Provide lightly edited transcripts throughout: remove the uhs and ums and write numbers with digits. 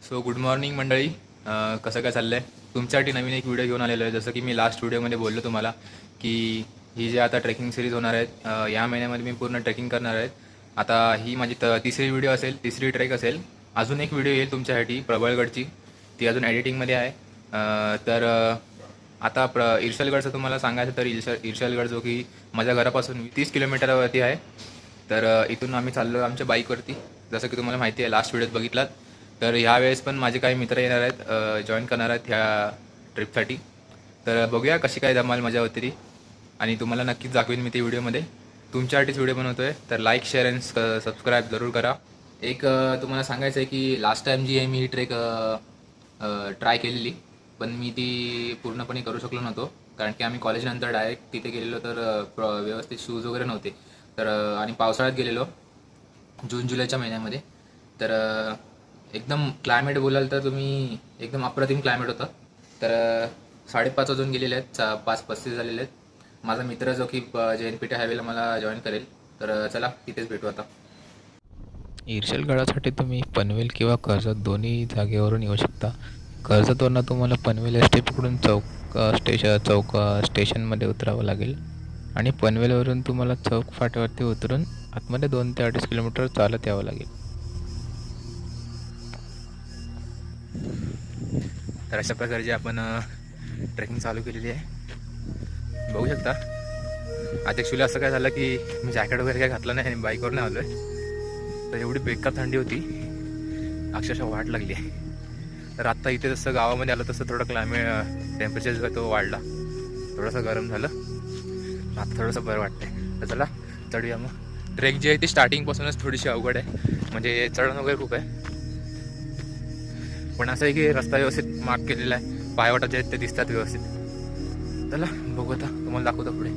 So good morning मंडळी. कसं काय चाललं आहे? तुमच्यासाठी नवीन एक व्हिडिओ घेऊन आलेलो आहे. जसं की मी लास्ट व्हिडिओमध्ये बोललो तुम्हाला की ही जी आता ट्रेकिंग सिरीज होणार आहेत, या महिन्यामध्ये मी पूर्ण ट्रेकिंग करणार आहेत. आता ही माझी तिसरी व्हिडिओ असेल, तिसरी ट्रेक असेल. अजून एक व्हिडिओ येईल तुमच्यासाठी प्रबळगडची, ती अजून एडिटिंगमध्ये आहे. आता इर्शलगडचं तुम्हाला सांगायचं तर इर्शलगड जो की माझ्या घरापासून 30 किलोमीटरवरती आहे. तर इथून आम्ही चाललो आमच्या बाईकवरती, जसं की तुम्हाला माहिती आहे लास्ट व्हिडिओत बघितलात. तर ह्यावेळेस पण माझे काही मित्र येणार आहेत, जॉईन करणार आहेत ह्या ट्रिपसाठी. तर बघूया कशी काय जमाल मजा होते ती, आणि तुम्हाला नक्कीच दाखवेन मी ती व्हिडिओमध्ये. तुमच्यासाठीच व्हिडिओ बनवतो आहे, तर लाईक शेअर अँड सबस्क्राईब जरूर करा. एक तुम्हाला सांगायचं आहे की लास्ट टाईम जी आहे मी ही ट्रेक ट्राय केलेली, पण मी ती पूर्णपणे करू शकलो नव्हतो. कारण की आम्ही कॉलेजनंतर डायरेक्ट तिथे गेलेलो, तर व्यवस्थित शूज वगैरे नव्हते. तर आणि पावसाळ्यात गेलेलो, जून जुलैच्या महिन्यामध्ये. तर एकदम क्लायमेट बोलाल तर तुम्ही एकदम अप्रतिम क्लायमेट होतं. तर 5:30 वाजून गेलेले आहेत, 5:35 झालेले आहेत. माझा मित्र जो की JNPT हायवेला मला जॉईन करेल. तर चला तिथेच भेटू आता. इर्शलगडासाठी तुम्ही पनवेल किंवा कर्जत दोन्ही जागेवरून येऊ शकता. कर्जतवरून तुम्हाला पनवेल एस टी पकडून स्टेशनमध्ये उतरावं लागेल, आणि पनवेलवरून तुम्हाला चौक फाट्यावरती उतरून आतमध्ये 2 ते 2.5 किलोमीटर चालत यावं लागेल. तर अशा प्रकारची आपण ट्रेकिंग चालू केलेली आहे, बघू शकता. आता ॲक्च्युली असं काय झालं की मी जॅकेट वगैरे काय घातलं नाही आणि बाईकवर नाही आलो आहे. तर एवढी बेकार थंडी होती, अक्षरशः वाट लागली आहे. तर आत्ता इथे जसं गावामध्ये आलं तसं थोडं टेम्परेचर जो आहे तो वाढला, थोडंसं गरम झालं. आता थोडंसं बरं वाटतंय. तर चला चढूया मग. ट्रेक जी आहे ती स्टार्टिंगपासूनच थोडीशी अवघड आहे, म्हणजे चढण वगैरे खूप आहे. पण असं आहे की रस्ता व्यवस्थित मार्क केलेला आहे, पायवाटा जे आहेत ते दिसतात व्यवस्थित. चला बघू, आता तुम्हाला दाखवतो पुढे.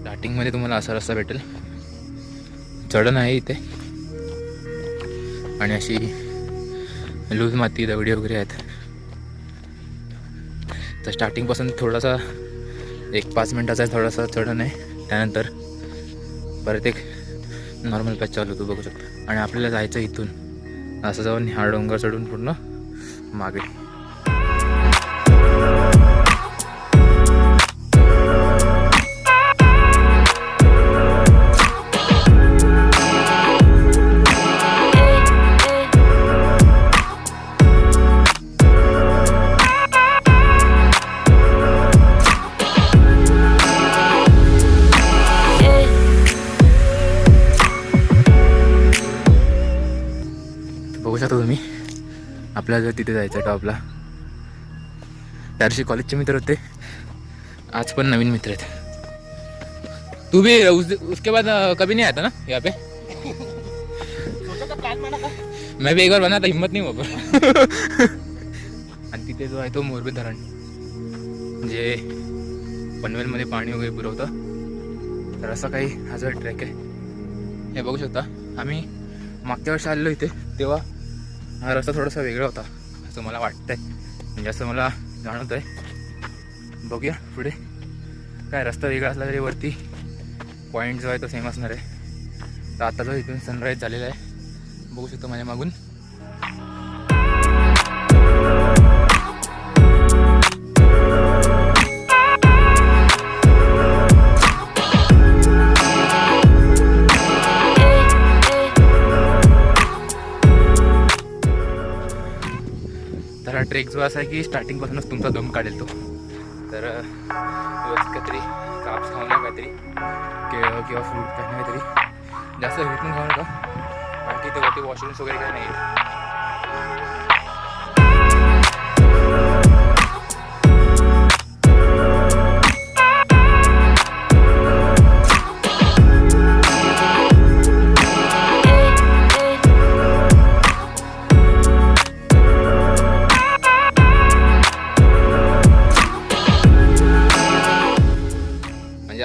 स्टार्टिंगमध्ये तुम्हाला असा रस्ता भेटेल, चढण आहे इथे, आणि अशी लूज माती दगडी वगैरे आहेत. तर स्टार्टिंगपासून थोडासा 1-5 मिनटाचा थोडासा चढण आहे, त्यानंतर परत एक नॉर्मल पॅच चालू होतो, बघू शकता. आणि आपल्याला जायचं इथून असं जाऊन हा डोंगर चढून पूर्ण मागे. बघू शकता तुम्ही, आपल्याला जर तिथे जायचं टॉपला. त्यादिवशी कॉलेजचे मित्र होते, आज पण नवीन मित्र आहेत. तू भी उसके बाद कभी नहीं आता ना यहाँ पे? मैं भी एक बार बना था, हिम्मत नहीं हुआ. आणि तिथे जो आहे तो मोरबी धरण, जे पनवेलमध्ये पाणी वगैरे पुरवतं. तर असं काही हा जो ट्रॅक आहे हे बघू शकता. आम्ही मागच्या वर्षी आलेलो इथे, तेव्हा हा रस्ता थोडासा वेगळा होता असं मला वाटतंय, म्हणजे असं मला जाणवत आहे. बघूया पुढे काय. रस्ता वेगळा असला तरी वरती पॉईंट जो आहे तो सेम असणार आहे. तर आता जो इथून सनराईज झालेला आहे, बघू शकतो माझ्या मागून. तर हा ट्रेक जो असा आहे की स्टार्टिंगपासूनच तुमचा दम काढेल तो. तर व्यवस्थित काहीतरी काप्स खाऊ नका, काहीतरी केळं किंवा फ्रूट काहीतरी जास्त हिटून खाऊ नका, कारण की ते वॉशरूम्स वगैरे काही नाही.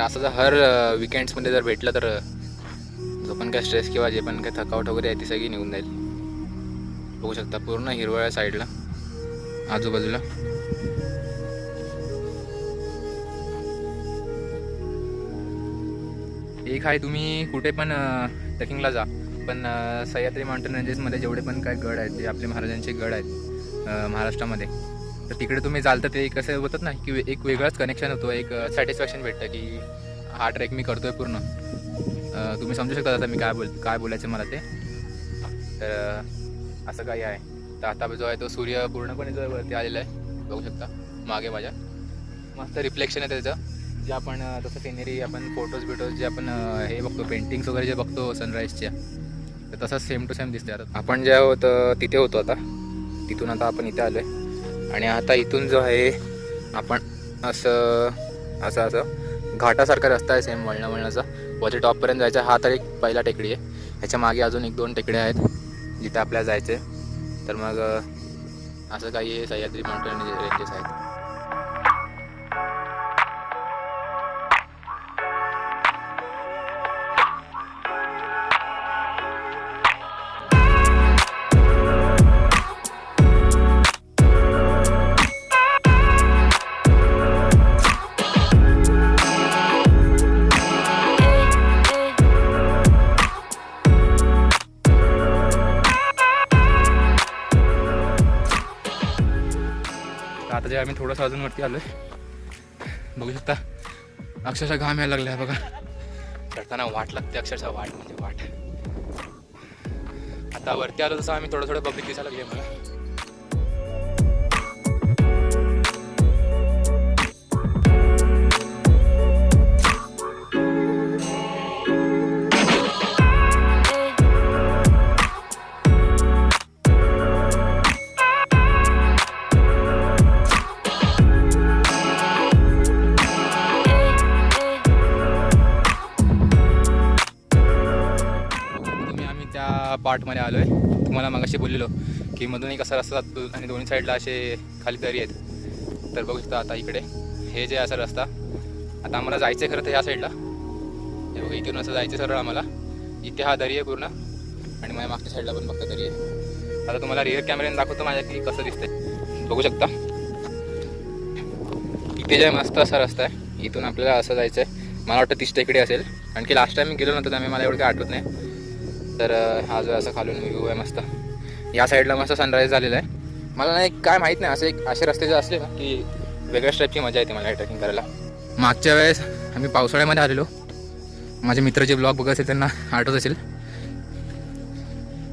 असं जर हर विकेंड्समध्ये जर भेटलं तर जो पण काय स्ट्रेस किंवा जे पण काय थकावट वगैरे आहे ती सगळी निघून जाईल. बघू शकता पूर्ण हिरवळ साईडला आजूबाजूला. एक आहे, तुम्ही कुठे पण ट्रेकिंगला जा, पण सह्याद्री माउंटेन रेंजेसमध्ये जेवढे पण काय गड आहेत, जे आपले महाराजांचे गड आहेत, महाराष्ट्रामध्ये. तर तिकडे तुम्ही जाल तर ते कसं होतात ना की एक वेगळाच कनेक्शन होतो, एक सॅटिस्फॅक्शन भेटतं की हा ट्रेक मी करतोय पूर्ण. तुम्ही समजू शकता आता मी काय बोलायचं मला ते. तर असं काही आहे. तर आता जो आहे तो सूर्य पूर्णपणे जो वरती आलेला आहे, बघू शकता मागे माझ्या. मस्त रिफ्लेक्शन आहे त्याचं, जे आपण तसं सिनेरी आपण फोटोज जे आपण हे बघतो, पेंटिंग्स वगैरे जे बघतो सनराईजच्या, तर तसंच सेम टू सेम दिसते. आता आपण जे आहोत तिथे होतो, आता तिथून आता आपण इथे आलो आहे. आणि आता इथून जो आहे आपण असं घाटासारखा रस्ता आहे सेम वळणाचा, वरती टॉपपर्यंत जायचं. हा तर एक पहिला टेकडी आहे, ह्याच्या मागे अजून 1-2 टेकड्या आहेत जिथे आपल्याला जायचं आहे. तर मग असं काही सह्याद्री माउंटेन रेंजेस आहेत. आता जे आम्ही थोडंसं अजून वरती आलो आहे, बघू शकता अक्षरशः घाम यायला लागला आहे बघा. चढताना वाट लागते, अक्षरशः वाट म्हणजे वाट. आता वरती आलो तसं आम्ही थोडं पब्लिक दिसायला लागली मला. पार्टमध्ये आलो आहे. तुम्हाला मगाशी बोललेलो की मधून एक असा रस्ता जातो आणि दोन्ही साईडला असे खाली दरी आहेत. तर बघू शकता आता इकडे हे जे असा रस्ता, आता आम्हाला जायचं आहे खरं तर ह्या साईडला. हे बघा इथून असं जायचं सरळ आम्हाला. इथे हा दरी आहे पूर्ण आणि माझ्या मागच्या साईडला पण फक्त दरी आहे. आता तुम्हाला रिअर कॅमेऱ्याने दाखवतो माझ्या की कसं दिसतंय. बघू शकता इथे जे मस्त असा रस्ता आहे, इथून आपल्याला असं जायचं आहे. मला वाटतं 30 टेकडी असेल, आणखी लास्ट टाइम मी गेलो नव्हतं त्यामुळे मला एवढं काही आठवत नाही. तर हा जो असं खालून व्ह्यू आहे मस्त. या साईडला मस्त सनराईज झालेला आहे. मला नाही काय माहीत नाही, असे रस्ते जे असले ना की वेगळ्याच टाईपची मजा येते मला ट्रेकिंग करायला. मागच्या वेळेस आम्ही पावसाळ्यामध्ये आलेलो, माझे मित्र जे ब्लॉग बघत असेल त्यांना आठवत असेल,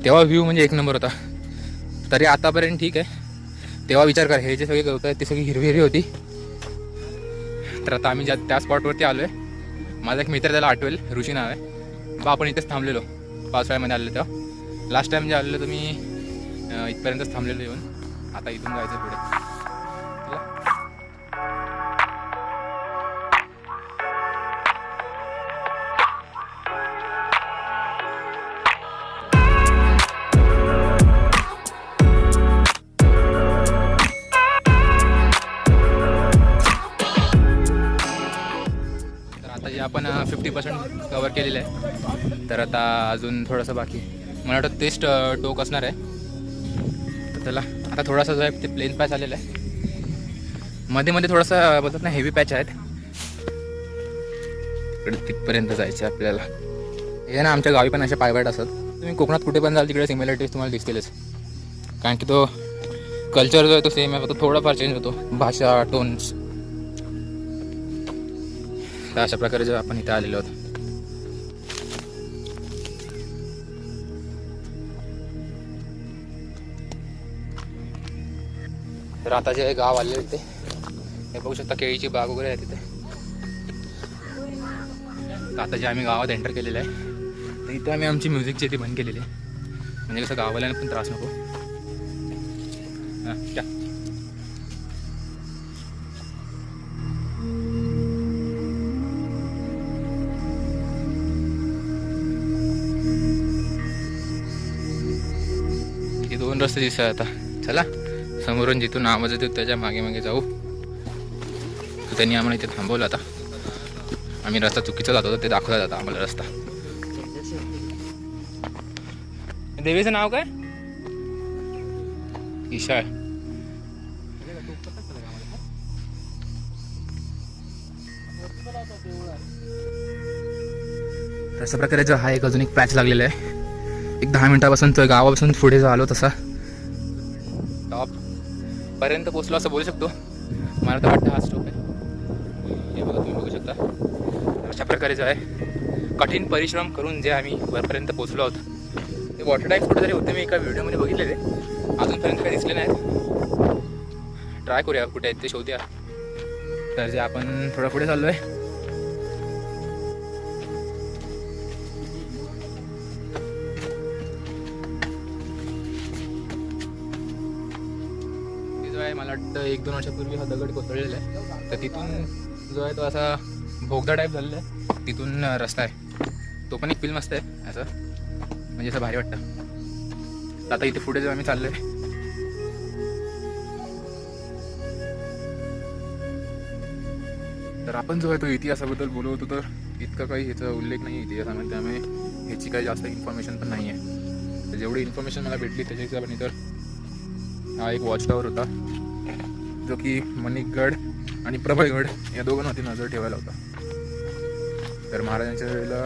तेव्हा व्ह्यू म्हणजे एक नंबर होता. तरी आतापर्यंत ठीक आहे. तेव्हा विचार कर, हे जे सगळे गवत आहेत ती सगळी हिरवी होती. तर आता आम्ही त्या स्पॉटवरती आलो आहे. माझा एक मित्र त्याला आठवेल, ऋषी नाव आहे. बा आपण इथेच थांबलेलो पावसाळ्यामध्ये आलेलो तेव्हा. लास्ट टाइम जे आलेलो तर मी इथपर्यंतच थांबलेलो येऊन. आता इथून जायचं पुढे. तर आता जे आपण 50% कवर केलेलं आहे, तर आता अजून थोडंसं बाकी. मला वाटतं तेच टोक असणार आहे. तर त्याला आता थोडासा जो आहे ते प्लेन पॅच आलेला आहे. मध्ये थोडासा बोलतात ना हेवी पॅच आहेत. इकडे तिथपर्यंत जायचं आहे आपल्याला. हे ना आमच्या गावी पण असे पायवाट असतात. तुम्ही कोकणात कुठे पण जाल तिकडे सिमिलॅरिटीज तुम्हाला दिसतीलच. कारण की तो कल्चर जो आहे तो सेम आहे, फक्त थोडाफार चेंज होतो, भाषा, टोन्स. तर अशा प्रकारे जो आपण इथे आलेलो आहोत. तर आता जे गाव आलेले ते हे बघू शकता, केळीची बाग वगैरे आहे तिथे. तर आता जे आम्ही गावात एंटर केलेलं आहे, तर इथे आम्ही आमची म्युझिकची ती बंद केलेली आहे, म्हणजे कसं गावाल्यांना पण त्रास नको. हां क्या इथे 2 रस्ते दिसत आता. चला समोरून जिथून आवाज येतो त्याच्या मागे मागे जाऊ. तर त्यांनी आम्हाला इथे थांबवलं. आता आम्ही रस्ता चुकीचा जात होतो ते दाखवला जातं आम्हाला रस्ता. देवीचं नाव काय? ईशाळ. अशा प्रकारे जो हा एक अजून एक पॅच लागलेला आहे. एक 10 मिनिटापासून तो गावापासून पुढे जो आलो तसा टॉप पर्यंत पोचलो असं बोलू शकतो. मला तर वाटतं हा स्टॉप आहे. हे बघा तुम्ही बघू शकता. अशा प्रकारे जो आहे कठीण परिश्रम करून जे आम्ही वरपर्यंत पोचलो आहोत. ते वॉटर टाईप कुठेतरी होते, मी एका व्हिडिओमध्ये बघितलेले, अजूनपर्यंत काही दिसले नाहीत. ट्राय करूया कुठे आहेत ते शोधूया. तर जे आपण थोडं पुढे चाललो आहे. जो आहे मला वाटतं 1-2 वर्षापूर्वी हा दगड कोसळलेला आहे. तर तिथून जो आहे तो असा भोगदा टाईप झालेला आहे. तिथून रस्ता आहे. तो पण एक फिल्म असतं आहे असं, म्हणजे असं भारी वाटतं. आता इथे पुढे जो आम्ही चाललो आहे, तर आपण जो आहे तो इतिहासाबद्दल बोलत होतो, तर इतका काही ह्याचा उल्लेख नाही आहे इतिहासामध्ये, त्यामुळे ह्याची काही जास्त इन्फॉर्मेशन पण नाही आहे. तर जेवढी इन्फॉर्मेशन मला भेटली त्याच्या हिशोबाने तर हा एक वॉच टॉवर होता, जो की मणिकगड आणि प्रबळगड या दोघांवरती नजर ठेवायला होता. तर महाराजांच्या वेळेला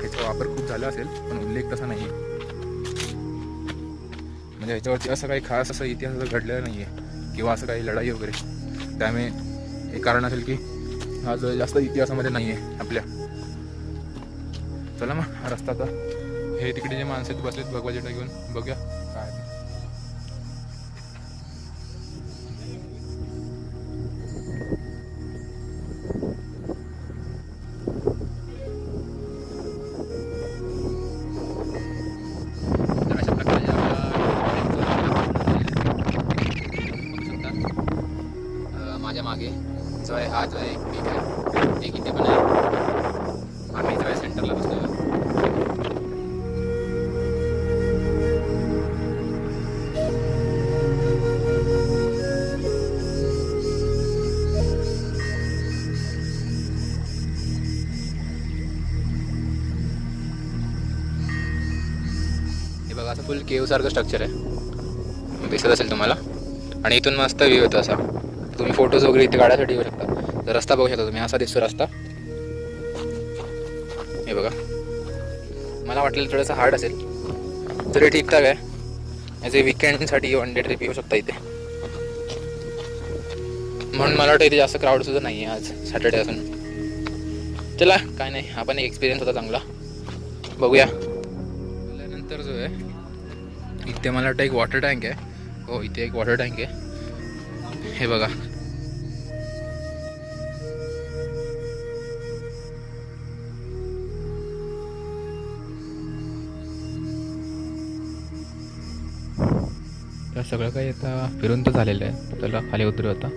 ह्याचा वापर खूप झाला असेल, पण उल्लेख तसा नाही आहे. म्हणजे ह्याच्यावरती असं काही खास असं इतिहास घडलेला नाही आहे किंवा असं काही लढाई वगैरे. त्यामुळे एक कारण असेल की हा जो जास्त इतिहासामध्ये नाही आहे आपल्या. चला मग हा रस्ता आता, हे तिकडे जे माणसं बसलेत भगवा झेंडा घेऊन, बघूया काय आहे. तर अशा प्रकारे माझ्या मागे जो आहे हा जो आहे एक पीक आहे, एक इथे पण आहे. आम्ही जो आहे सेंटरला बसलो. हे बघा असं फुल केव सारखं स्ट्रक्चर आहे, दिसत असेल तुम्हाला. आणि इथून मस्त व्ह्यू येतो असा. तुम्ही फोटोज वगैरे इथे काढायसाठी येऊ शकता. तर रस्ता बघू शकता तुम्ही, असा दिसतो रस्ता. हे बघा, मला वाटलेलं थोडंसं हार्ड असेल, तरी ठीकठाक आहे. याचे विकेंडसाठी 1 डे ट्रिप येऊ शकता इथे. म्हणून मला वाटतं इथे जास्त क्राऊड सुद्धा नाही आहे आज सॅटर्डे असून. चला काय नाही, हा पण एक एक्सपिरियन्स होता चांगला. बघूया. त्यानंतर जो आहे इथे मला वाटतं एक वॉटर टँक आहे. हो, इथे एक वॉटर टँक आहे. हे बघा, तर सगळं काही आता फिरून तर झालेलं आहे. त्याला खाली उतरू आता.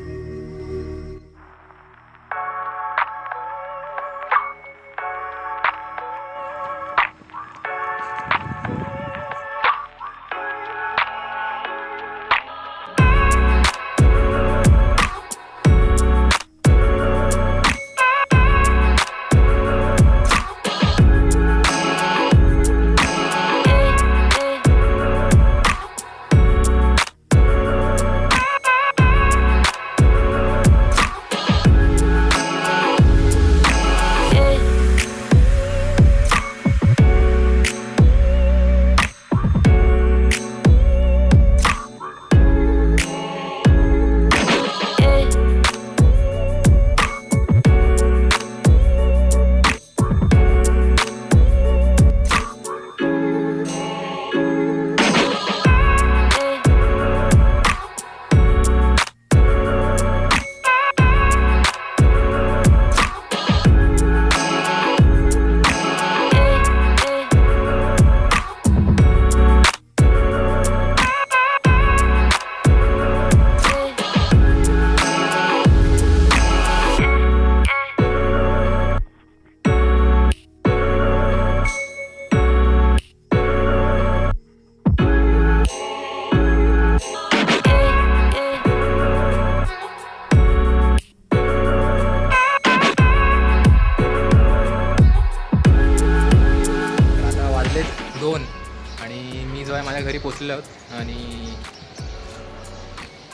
माझ्या घरी पोचलेलो आहोत. आणि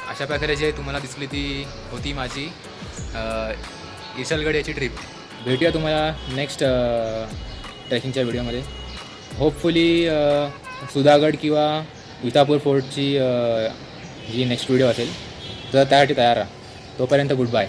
अशा प्रकारे जे तुम्हाला दिसली ती होती माझी इरशालगड याची ट्रिप. भेटूया तुम्हाला नेक्स्ट ट्रेकिंगच्या व्हिडिओमध्ये. होपफुली सुधागड किंवा वितापूर फोर्टची जी नेक्स्ट व्हिडिओ असेल तर त्यासाठी तयार राहा. तोपर्यंत गुड बाय.